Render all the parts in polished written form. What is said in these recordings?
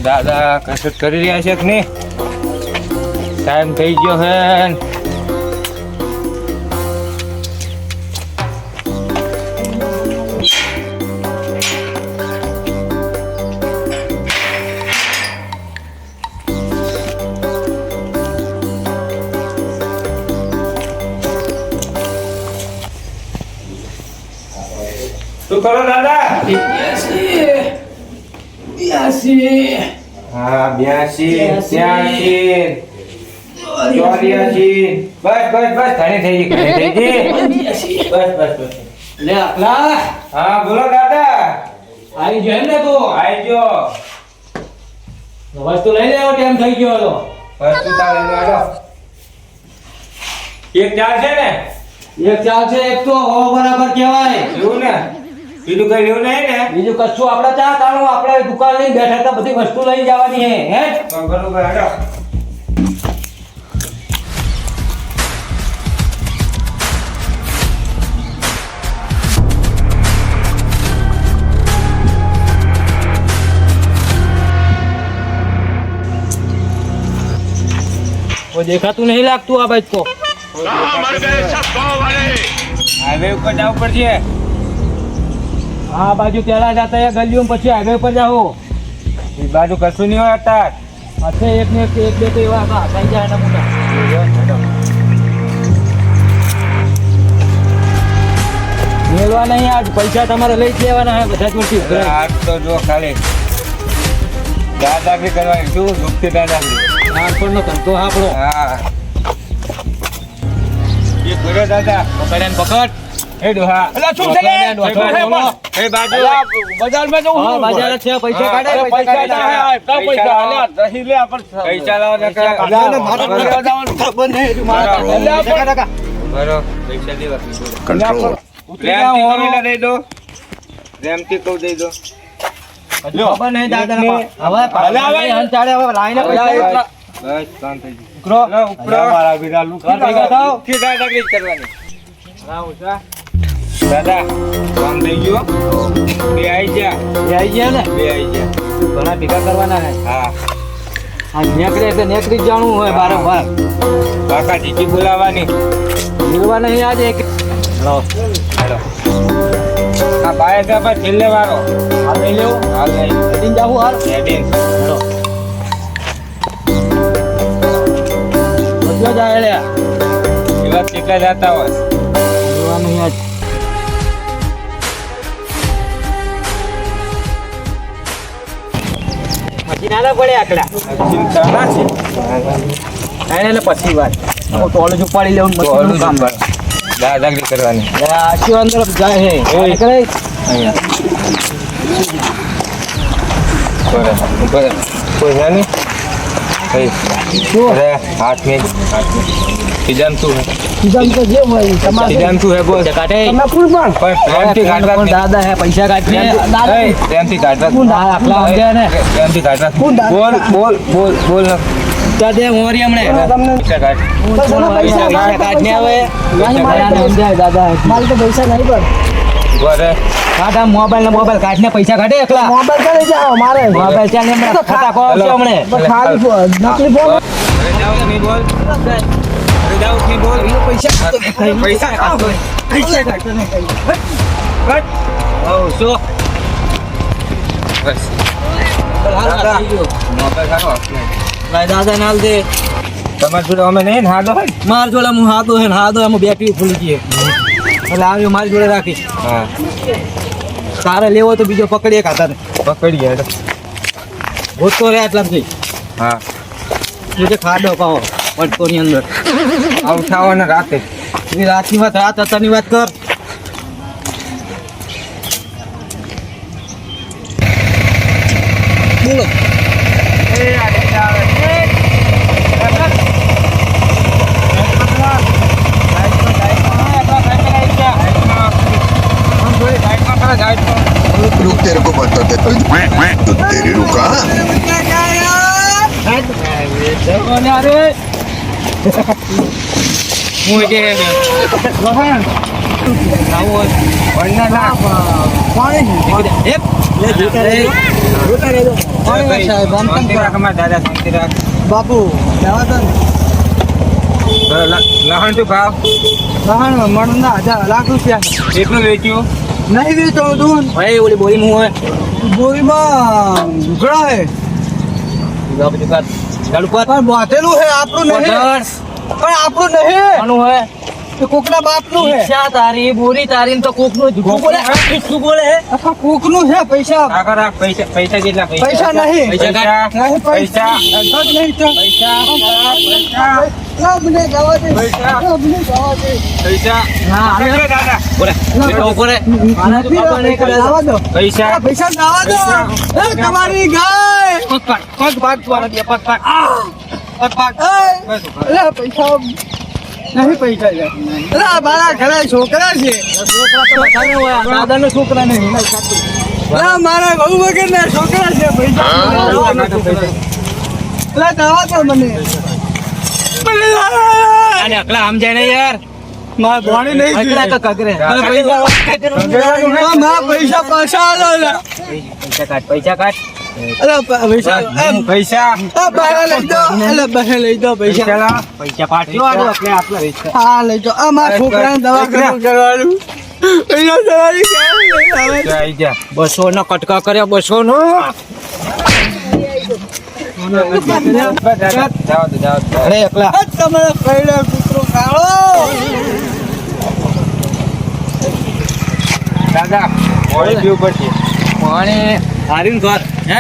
દાદા કસરત કરી રહ્યા છે કે નહીં? ટાઈમ થઈ ગયો હે. શું કરો દાદા? 82 હા 82 83 બસ ઘણી થઈ ગઈ. બસ. લે આકલા હા બોલો દાદા. આવી ગયો એમ ને તું આઈ ગયો. વસ્તુ લઈ લેવો ટાઈમ થઈ ગયો હતો. વસ્તુ તારે લાડો. એક ચાર છે ને? એક ચાલ છે એક તો હો બરાબર કહેવાય. એવું ને? બીજું કઈ લેવું નહીં ને? બીજું કશું આપણે ચા તાણું આપણે દુકાન લઈને બેઠા હતા બધી વસ્તુ લઈ જવાની હે બરોબર હાડો. કોઈ દેખાતું નહીં લાગતું આ બાજુ તો. હાઈવે ઉપર જવું પડશે. આ બાજુ પેલા જતા એ ગલીઓ પછી હાઈવે પર જાઓ. એ બાજુ કશું નહીં હોય અત્યાર. હશે એક ને એક બે તો એવા હતા થઈ જાય એના મોટા. મેળવા નહીં આજ પૈસા તમારે લઈ જ લેવાના હે બધા જોડથી. આજ તો જો ખાલી દાદાગીરી કરવાની. શું દુઃખથી દાદાગીરી? નાનપણનો ધંધો આપણો. હા એ કર્યો દાદા. પકડ એને પકડ. એ ડોહા. અલા શું છે લે? એ બાજુ બજારમાં જવું. હા બજાર છે પૈસા કાઢે પૈસા પૈસા લાવો ને બરો પૈસા દેવા. કંટ્રોલ પ્રેમથી દઈ દો. પ્રેમથી કહું દઈ દો. ખબર નહીં દાદા હવે હંચાડે હવે લાઈને પૈસા બસ કામ થઈ ગયું. ઉકરો મારા વિરાલું ભેગા થાવ. દાદાગીરી કરવાની. દાદા કામ થઈ ગયું. બે આવી જા. એ આવી ગયા ને બે આવી જા. ઘણા ભેગા કરવાના હે. હા આ નેકડે એટલે નેકડી જ જાણવું હોય વારંવાર. કાકા જીજી બોલાવાની. મિલવા નહીં આજે એક હેલો આ બાય છે પર છેલ્લે વારો. આ લઈ લેવું હાલ નહીં હેડીને જાવું હાલ હેડીન. હેલો બધો જાય લે દિવસ કેટલા જતા હોય? મિલવા નહીં આજ પછી નાના પડે આકડા ચિંતા ના છે. એટલે પછી વાત હું ટોલેજ ઉપાડી લેવું તો ઓલું કામ કરો. દાદાગીરી કરવાની. આશી અંદર જાય હે એ કરે બરાબર કોઈ છે નહીં? અરે હાથ में सीजन तू है. સીઝન તો જે હોય તમારે सीजन तू है बोल. કાઢે પણ પ્રેમથી કાઢવા. દાદા હે પૈસા કાઢને પ્રેમથી કાઢવા. આખલા વાગ્યા ને પ્રેમથી કાઢવા. બોલ ને. દાદે મોરી હમણે પૈસા કાઢ. પૈસા કાઢને આવે સમજાય દાદા માલ તો પૈસા નહીં પણ બોલે કાઢા મોબાઈલ કાઢને પૈસા કાઢે એકલા મોબાઈલ કરી જાઓ મારે મોબાઈલ ચાલ એમ ખાતા કો આવશે હમણે ખાલી નકલી ફોન અરે જાઓ નહીં બોલ. અરે જાઓ નહીં બોલ. પૈસા કાઢો. ઓ સો બસ દાદા મોબાઈલ કાઢો. ભાઈ દાદા નાલ દે તમારી જોડે અમે નહીં ને હાથો હોય. માર જોડે હું હાથો હે હાથો એમાં બેટરી ફૂલી ગઈ એટલે આવ્યો મારી જોડે રાખીશ હા તારે લેવો તો બીજો પકડીએ ખાતા ને પકડી ગયા. ગોતો રે આટલાથી હા જે ખાડો પાવો વટકોની અંદર આવઠાવો ને રાતે. એ રાતની વાત રાત અત્યારની વાત કર બોલો रुक तेरे को बताते तो तेरी रुका હું જે વહાણ. આવું હોય ના પાણી. એક લે, જોતા રહેજો. જોતા રહેજો. પાણી સાહેબ, આમ કેમ શાંતિ કરો? રાખ અમારા દાદા શાંતિ રાખ બાપુ જવા દો ને. લહણ શું ભાવ વહાણ મણના 1,00,000 રૂપિયા. કેટલું વેચ્યું નહીં વેચો દૂન. ભાઈ ઓલી બોરી હું હોય બોરીમાં ઘણા હે. ચાલુ કર પણ બાંધેલું હે, આપણું નહીં. પણ આપણું નહીં. આનું હોય એ કોકના બાપનું હે. ઈચ્છા તારી બોરી તારી તો કોકનું જૂઠું બોલે શું બોલે અથવા કોકનું છે પૈસા. આગળ રાખ પૈસા પૈસા કેટલા પૈસા નહીં. પૈસા નહીં પૈસા. પૈસા જ નહીં તો. પૈસા મને જવા દે. પૈસા. મને જવા દે. પૈસા આગળ દાદા બોલે બેટા ઉભો રહે મારાથી જવા દો. પૈસા પૈસા જવા દો. એ તમારી ગાય. પગ ભાગ દ્વારા દે પગ ભાગ પગ ભાગ બસ ઉભા. અલા પૈસા નહીં પૈસા છે. અલા મારા ઘરે છોકરા છે. દાદાનો છોકરા નહીં અલા મારા બહુ વગરના છોકરા છે. પૈસા અલા જવા દો મને. અને અકલા સમજાય ને યાર મારા ભણી નહીં અકલા તો કગરે પૈસા મારા પૈસા પાછા આલો ને. પૈસા કાઢ અલા પૈસા પૈસા બહાર લઈ દો. અલા બહાર લઈ દો પૈસા. પૈસા પાડજો આપણે આપણે હા લઈ દો. આ મારા છોકરાને દવાખાનું કરવાનું. પૈસા તમારી ગાય. 200 નો કટકા કર્યા 200 નો અરે એકલા તમારા પહેલા કૂતરો કાઢો. દાદા પાણી પીવું પડશે પાણી હારીને ઘર હે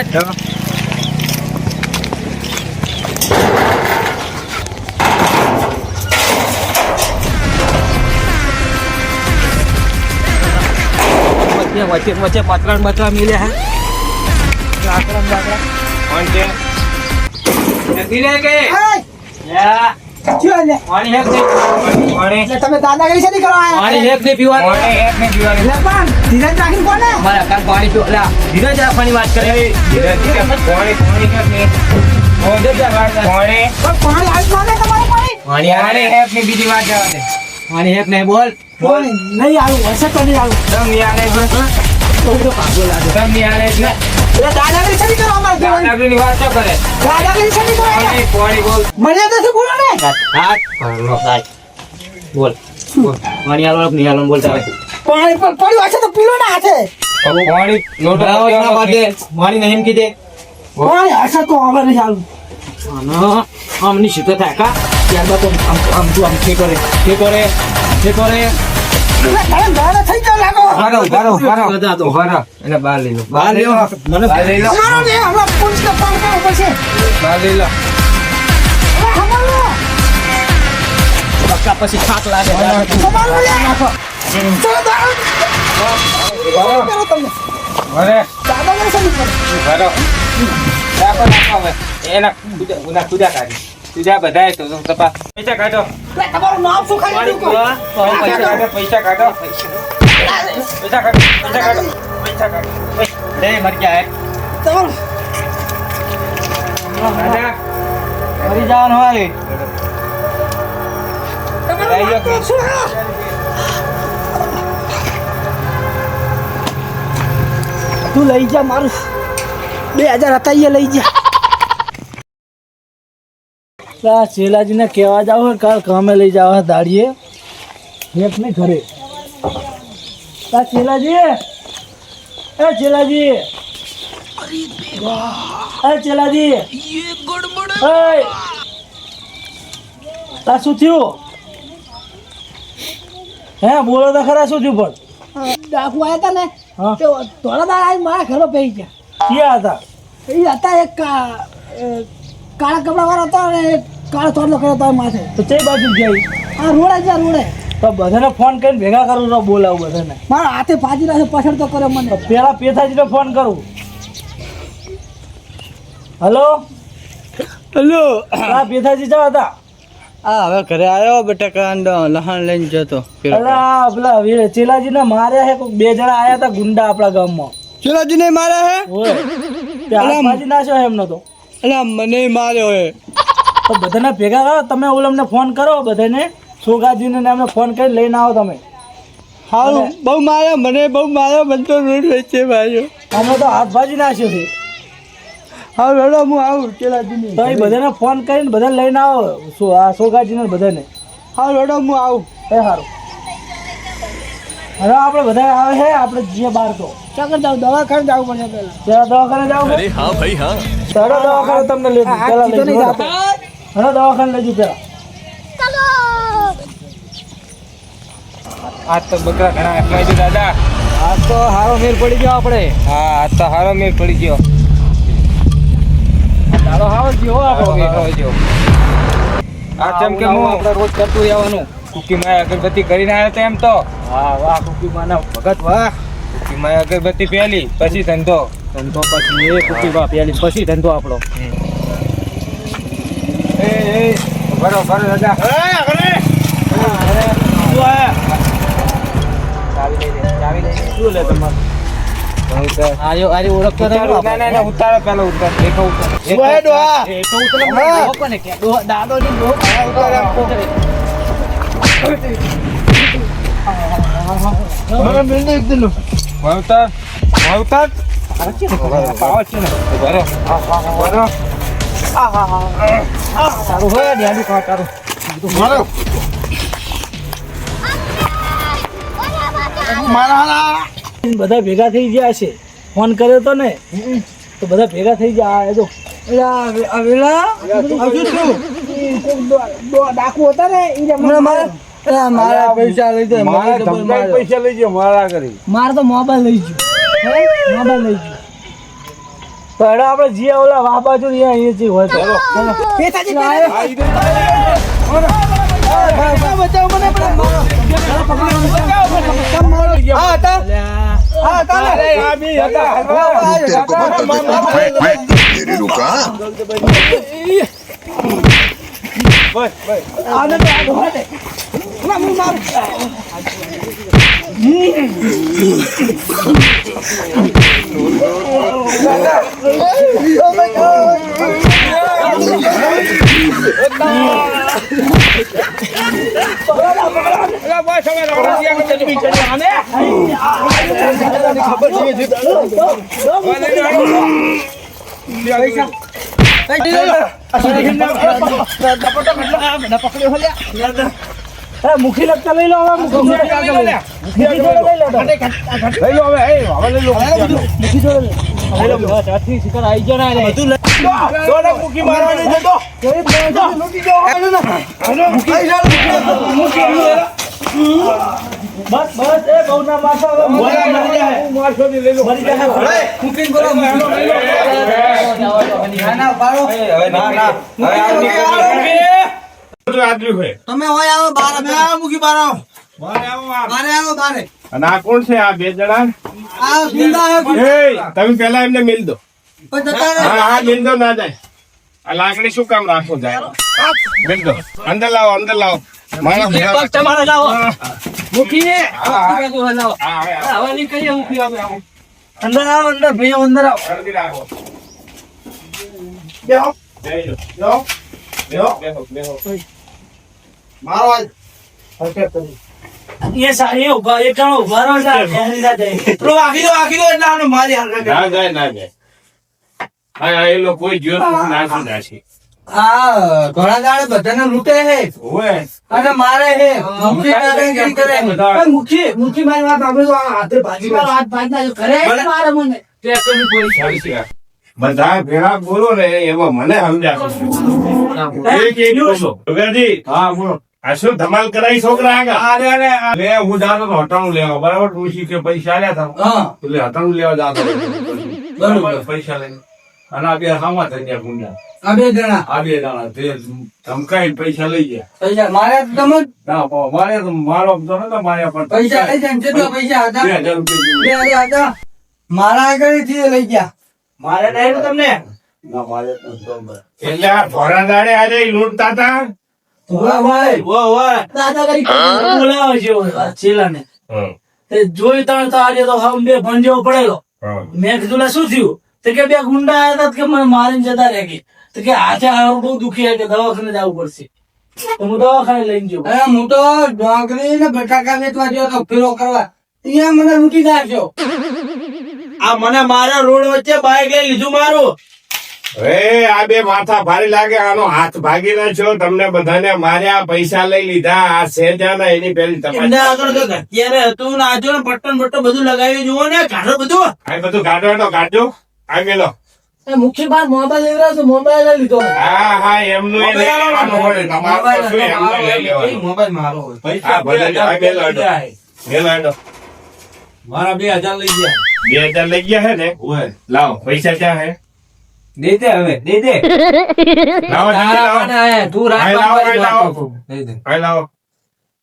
વચ્ચે વચ્ચે પતરા બતરા મિલ્યા હે કોણ છે નથી લે કે શું લે? પાણી હેક દે પાણી એટલે તમે દાદાગીરી શેની કરવા આયા? પાણી હેક દે પીવા પાણી હેક ને પીવા એટલે પણ ધીરજ રાખીને કોને? મારા કાન પાણી પીવા લા ધીરજ રાખવાની વાત કરે ધીરજ પાણી પાણી હેક ને પાણી પણ પાણી આવી માંગે તમારે પાણી? પાણી હેક ની બીજી વાત જવા દે પાણી હેક નહીં બોલ પાણી નહીં આવ્યું હશે તો નહીં આવ્યું. તમ યાર નહીં બોલ તમ યાર એટલે એટલે દાદાગીરી શેની કરવા માંગે? દાદાગીરી વાત તો કરે દાદાગીરી શેની કરવા માંગે? પાણી બોલ મર્યાદાથી બોલો ને. હાથ બોલ બોલ પાણી આલો નહીં આલો બોલતા હોય પાણી પણ પડ્યું હશે તો પીલો ને હાથે. પાણી લોટો પાણી નહીં કીધે પાણી હશે તો હવે નહીં આવ્યું. આમની સીધો થાય કા ત્યારબાદ તો આમ તું આમ ખેતો રે એટલે ઘરે ઘરે થઈ જાવ લાગો. એને બહાર લઈ લો બહાર લઈ લો મને બહાર લઈ લો અમારો ને હમણાં પોલીસને ફોન કરવો પડશે. બહાર લઈ લો હવે હમારો. પક્કા પછી થાક લાગે હમારો લે. ચલો દાદા. કરો તમે. અરે દાદાગીરી શેની કરવા? બરો એના કુદા કાઢી તુજા બધાય તો તપા પૈસા કાઢો એટલે તમારું નામ શું ખાલી દીધું કહો? પૈસા કાઢો રે મર ગયા તમારું દાદા મરી જવાનું હોય. તમારું લઈ લો. નામ શું છે? તું લઈ જા મારું 2000 હતા એ લઈ જા. શેલાજીને કહેવા જાવ કાલ કામે લઈ જાવ દાડીએ એક ને ઘરે. શેલાજી એ શેલાજી તા શું થયું? હે બોલો તો ખરા શું થયું? પણ ડાકુ આવ્યા હતા ને હા તે થોડા દાડા આવીને મારા ઘરે બેસી ગયા. ક્યાં હતા? એ હતા એક કાળા કપડા વાળા હતા અને એક કાળો થોડલો કર્યો હતો માથે. તો કઈ બાજુ ગયા? આ રોડે જ્યાં રોડે તો બધાને ફોન કરીને ભેગા કરું તો બોલાવું બધાને. મારા હાથે ફાજી રાખે પાછળ તો કર્યો મને. પેલા પેથાજીને ફોન કરું. હલો હા પેથાજી જવા હતા. હવે ઘરે આવ્યો બટાકા લહાણ લઈને જતો. અલા પેલા ચેલાજીને માર્યા હે કોક 2 જણા આયા હતા ગુંડા આપણા ગામમાં. ચેલાજી ને માર્યા હે? ઓય તે હાથ ભાજી નાખ્યો હે એમનો તો. અલા મને માર્યો હે. તો બધાને ભેગા કરો તમે ઓલમને ફોન કરો બધાને. સુગાજીને ને અમે ફોન કરી લઈને આવો તમે. હારું બહુ માર્યો મને બહુ માર્યો મને તો રોડ વેચે માર્યો. અમે તો હાથ ભાજી નાખ્યો છે. હા હેડો હું આવું ચેલાજીને. તો એ બધાને ફોન કરીને બધાને લઈને આવો. આ સોગાજીને બધાને. હા હેડો હું આવું. એ સારું. હવે આપણે બધા આવે છે આપણે જઈએ બહાર તો. ચાકર જાવ દવાખાને જવું પડશે પહેલા. પેલા દવાખાને જાવ. અરે હા ભાઈ હા. ચાલો દવાખાને તમને લઈ જઈએ. પેલા લઈ જઈએ. હવે દવાખાને લઈ જઈએ પેલા. આજ તો બકરા ઘણા અટવાઈ ગયો દાદા. આજ તો હારો મેર પડી ગયો આપણે. હા આજ તો હારો મેળ પડી ગયો. ચાલો હારો ગયો આપણો મેર. આ જેમ કે હું આપણે રોજ કરતું રહેવાનું. કુકી માં અગરબત્તી કરીને આવ્યો તો એમ તો. વાહ વાહ કુકી માના ભગત વાહ. કુકી માં અગરબત્તી પહેલી પછી ધંધો. ધંધો પછી એ કુકી બા પેલી પછી ધંધો આપણો. એ બરો દાદા. ચાવી લઈ લે. શું લે તમારે? આર્યો ઓળખતો ઉતારો. ના ઉતારો પેલો ઉતાર. દેખો ઉતાર. એ તો ઉતરે કોને કે દાદો ની ડોહ ઉતારે મને મિલ એકદમ ઉતાર. ઉતાર. પાવ છે ને. બરો. સારું હોય ધ્યાન રાખો તારું. બધા ભેગા થઈ ગયા છે. ફોન કર્યો તો ને તો બધા ભેગા થઈ ગયા. આ જો ડાકુ હતા ને મારા પૈસા લઈ જાય પૈસા લઈ ગયો મારા કરી. મારે તો મોબાઈલ લઈ ગયો. મોબાઈલ લઈ ગયો. તો હેડો આપણે જીએ ઓલા વાહ બાજુ અહીંયા જે હોય તો तेरे को बता तेरे रुका મુખી લગતા લઈ લો. બસ એ બહુ ના મારશો. તમે હોય આવો બાર અમે આવો મૂકી બાર આવો બારે આવો બારે. અને આ કોણ છે આ બે જણા? આ ગુંડા હે. એ તમે પેલા એમને મિલ દો. કોઈ જતા રહે. હા મિલ દો ના જાય. આ લાકડી શું કામ રાખો જાય? મિલ દો. અંદર લાવો મારા ભેગા. તમારે લાવો મૂકીને લાવો. હવાની કરીએ મૂકી આપણે. અંદર આવો અંદર ભાઈઓ અંદર આવો. જલ્દી રાખો. બેહો. બેહો. મારો આજ. એ સારી ઉભા એક જણો ઉભા રહો છે. પેલો આખી દો એટલે આને મારી હાલ ના જાય. હા એ લોકો કોઈ જ્યોત નાસી. હા ઘણા દાડે બધાને લૂંટે હે ઓય અને મારે હે. મુખી મારી વાત આપણે તો આ હાથે ભાજી હાથ ભાજના કરે મારે મને બધા ભેગા બોલો ને એમાં મને સમજાશો. એક બોલો. ભગતજી. હા બોલો. આ શું ધમાલ કરાવી છોકરા આગળ? હું જાતો તો હટાણું લેવા બરાબર. ઋષિ કે પૈસા આલ્યા હતા એટલે હટાણું લેવા જાતો બરાબર. પૈસા લઈને અને આ બે હામાં થઈ ગયા ગુંડા. આ બે જણા આ બે જણા તે ધમકાઈને પૈસા લઈ ગયા. પૈસા મારે તમે ના મારે તો મારો તો નતો માર્યા પણ પૈસા લઈ જાય કેટલા પૈસા હતા? 2000 રૂપિયા 2000 હતા. મારા આગળ થી લઈ ગયા. મારે નહીં તમને ના મારે એટલે આ ધોરા દાડે આજે લૂંટતા હતા. દાદા કરી બોલાવો છે ચેલાને તે જોઈ તણ તો આજે તો હમ બે ભંજો પડેલો. મેં કીધું લે શું થયું? તો કે બે ગુંડા આવ્યા હતા કે મને મારીને જતા રહે કે તો કે હાથે હારું બહુ દુખી કે દવાખાને જવું પડશે. તો હું દવાખાને લઈને જઉં. અરે હું તો ડોંગરી ને બટાકા વેચવા ગયો તો ફેરો કરવા અહીંયા મને લૂંટી નાખ્યો. આ મને મારા રોડ વચ્ચે બાઈક લઈ લીધું મારું. હવે આ બે માથા ભારી લાગે, આનો હાથ ભાગી નાખ્યો, તમને બધાને માર્યા, પૈસા લઈ લીધા, આ સેજાના એની પેલી એમને તપાસ. આગળ તો અત્યારે હતું ને આજો ને બટન બધું લગાવી જુઓ ને કાઢો બધું. આ બધું કાઢો, આ મેલો. મુખ્ય બાર મોબાઈલ લેવડાવ તો મોબાઈલ લઈ લીધો. હા એમનું એ લઈ લેવાનું હોય, તમારું તો શું એમનું લઈ લેવાનું. મોબાઈલ મારો હોય. હા, ભલે લો, આ મેલો હેડો. મેલો હેડો. મારા 2000 લઈ ગયા. 2000 લઈ ગયા હે ને? લાવો, પૈસા ક્યાં હે? દે દે હવે, દે દે. લાવો, જલ્દી લાવો. તું રાત લાવો, બાદ લાવો. દે દે. હા, લાવો.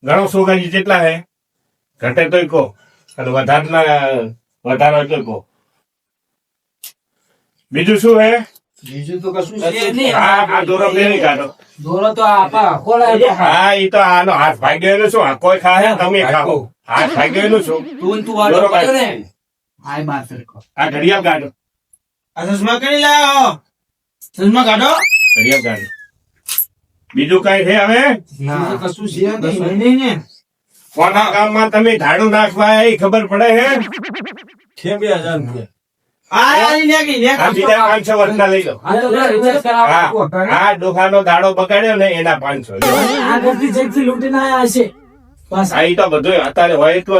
ગણો સોગાજી કેટલા હે? ઘટે તોય કહો, અને વધારો એટલે કહો. બીજું શું હે? બીજું તો કશું એ છે નહીં. આ દોરો બે નહીં કાઢો. દોરો તો આપા ખોલાય. હા, ઈ તો આનો હાથ ભાગ્યો એનું શું? આ કોઈ ખાહે, તમે ખાઓ. હાથ ભાગ્યો એનું શું? તું વાળો દોરો પડ્યો ને. કાઢો. આય બાર સરખો. આ ઘડિયાળ કાઢો. આ ચશ્મા કરી લાવો. ચશ્મા કાઢો. ઘડિયાળ કાઢો. બીજું કઈ છે હવે? બીજું કશું છે નહીં ને. કોના ગામમાં તમે ધાડું નાખવા આવ્યા એ ખબર પડે હે? છે 2000 રૂપિયા. આ નેકી આ બીજા 500 વર્ષના લઈ લો. આ તો રિચાર્જ કરાવવા. આ ડોખાનો દાડો બગાડ્યો ને એના 500. આગળથી જેટલી લૂંટીને આયા હશે. બસ આ ઈ તો બધું અત્યારે હોય તો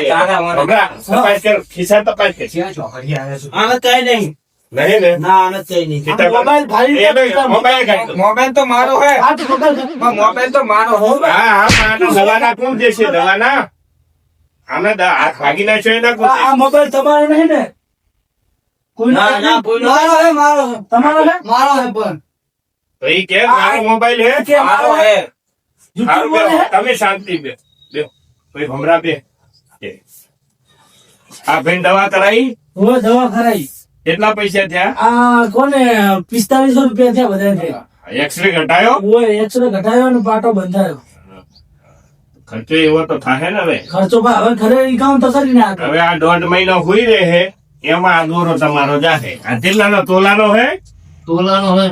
તારા મારા. તપાસ કર, ખિસ્સા તપાસ કર. ક્યાં ચોકડી આવે છે? આને કઈ નહીં. નહીં ને? ના આને કઈ નહીં. ચિત્તા આ મોબાઈલ ભારી એ ભાઈ, મોબાઈલ કાઢો. મોબાઈલ તો મારો હે. આ તો મોબાઈલ મોબાઈલ તો મારો હો. હા, દવાના કોણ દેશે? દવાના આમને હાથ ભાગી નાખ્યો એના કોણ આ મોબાઈલ તમારો નહીં ને? કોઈનો ના ના કોઈનો મારો હે મારો હે તમારો છે? મારો હે પણ તો ઈ કે મારો મોબાઈલ હે? કે મારો હે. સારું, YouTube બે, હે? તમે શાંતિ બે ભાઈ ભમરા બે. આ ભાઈ દવા કરાઈ? હવે દવા કરાઈ. કેટલા પૈસા થયા? આ કોને 4500 રૂપિયા થયા બધા થયા. એક્સરે ઘટાયો? ઓય એક્સરે ઘટાયો ને પાટો બંધાયો. ખર્ચો એવો તો થાય ને હવે. ખર્ચો ભાઈ હવે ખરે કામ તો કરી નાખે. હવે આ 1.5 મહિનો હુઈ રહે એમાં આ દોરો તમારો જાહે. આ કેટલાનો તોલાનો હે? તોલાનો હે.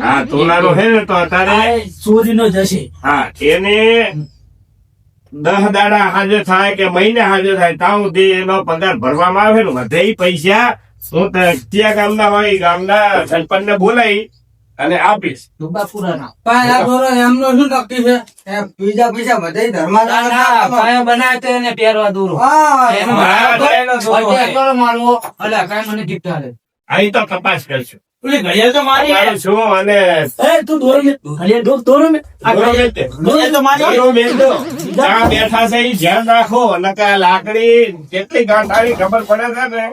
હા, તોલાનો હે ને તો અત્યારે આ ચોરીનો જશે. હા એને 10 દાડા હાજર થાય કે મહિને હાજર થાય ત્યાં સુધી એનો પગાર ભરવામાં આવે ને વધે ઈ પૈસા હું ત્યાં ગામના હોય ઈ ગામના સરપંચ ને બોલાવી અને આપીશ. ડુબાપુરાના. પણ આ દોરો એમનો શું નક્કી છે એ બીજા પૈસા બધે ધર્માદાન પાયા બનાવે તો એને પહેરવા દોરો. હા એનો હા, એનો દોરો બધે હે. એકલો મારવો. અલા કાંઈ મને gift આલે. અહીં તો તપાસ કરશું. ઓલી ઘડિયાળ તો મારી હે. તમારું શું અને એ તું દોરો મે ઘડિયાળ દોરો મે આ દોરો ઘડિયાળ મેલતે. ઘડિયાળ તો મારી હે. દોરો મેલતો. જ્યાં બેઠા છે ઈ ધ્યાન રાખો નકર લાકડી કેટલી ગાંઠ આવી ખબર પડે છે ને.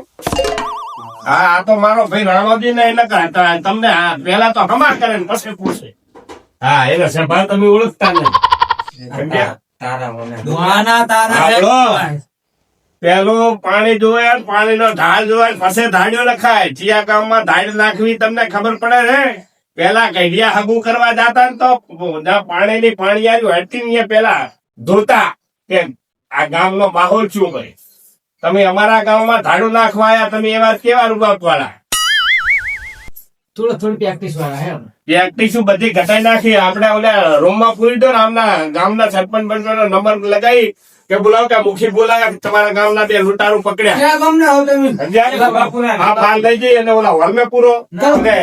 હા, આ તો મારો ભાઈ રાણોજી ને એટલે કહેતા તમને પેલા તો હમા કરે ને પછી પૂછે. હા, એને સભા તમે ઓળખતા નહીં. સમજ્યા? તારા મને. દોરાના તારા હે. આપણો પેલું પાણી જોવે પાણીનો ઢાળ જોવે પછી ધાડ્યો લખાય. ચિયા ગામમાં ધાડ નાખવી તમને ખબર પડે છે? પેલા કઢિયા હગું કરવા જાતા ને તો પાણીની પાણીયારી હટતી ને પેલા ધોતા કે આ ગામનો માહોલ શું કરે. તમે અમારા ગામમાં ધાડું નાખવા આયા, તમે એવા કેવા રૂબાબ વાળા? થોડી પ્રેક્ટિસ વાળા હે. પ્રેક્ટિસ બધી ઘટાઈ નાખી. આપણે ઓલા રૂમમાં પૂરી દો ને આમના ગામના સરપંચ બંચનો નંબર લગાવી કે બોલાવો કે મુખી બોલાવ્યા કે તમારા ગામના બે લૂંટારું પકડ્યા. ક્યાં ગામને આવો તમે સમજ્યા? આ પાલ લઈ જઈ અને ઓલા હોલ માં પૂરો અને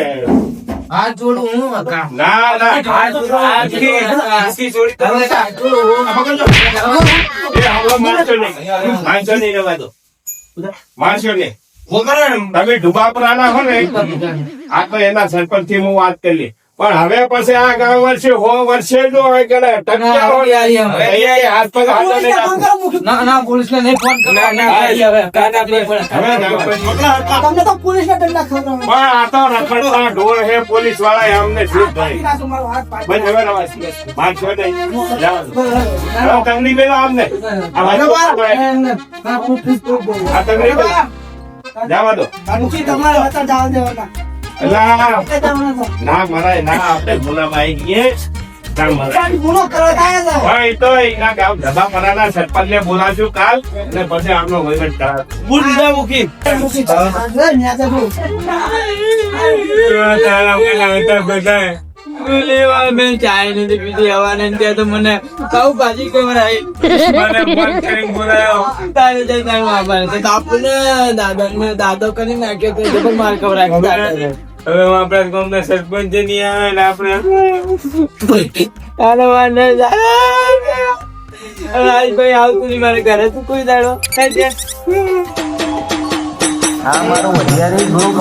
હાથ જોડું હું કામ. ના ના આખી જોડી તમે એ હમણાં મારશો નહીં. મારશો નહીં રહેવા દો. મારશો નહીં. તમે ડુબાપરાના હો ને આ તો એના સરપંચ થી હું વાત કરી પણ હવે પછી આ ગામ વર્ષે વર્ષે જો હોય કે ટક્યા હોય અહીંયા હાથ પગ હાથો નહીં રાખો. ના ના પોલીસ ને નહીં ફોન કરો. ના ના હવે કાના બે હવે ના પછી. તમને તો પોલીસ ના દંડા ખબર પણ આ તો રખડતા ઢોર હે પોલીસ વાળા અમને શું થાય બસ હવે રવાજ મારશો નહીં. જાઓ. જાઓ, તંગડી મેલો આમને આ વાંચો આ તંગડી મેલો જવા દો. તમારે હતા જવા દેવાના અલા, ના મરાય ના આપણે ગુનામાં આવી ગઈએ ના મરાય. ગુનો કરવા થાય છે હા, એ તો એના ગામ ધબાપરાના સરપંચને બોલાવશું કાલ અને પછી આમનો વહીવટ કરાવ. બુટ લીધા મૂકી. લેવા મેં ચાય નથી પીધી હવાને ત્યાં તો મને કહું ભાજી ખવડાવી. મને ફોન કરીને બોલાયો. તારે જઈ તારે મારવાનું છે. તો આપણને દાદો કરી નાખ્યો તો જબર માર ખવડાવી દાદાને. હવે આપણા ગામના સરપંચ નહીં આવે ને આપણે તારે વાંધો રાજભાઈ આવતું નહીં મારે ઘરે તું કોઈ દાડો આ મારો વધારે ગ્રુપ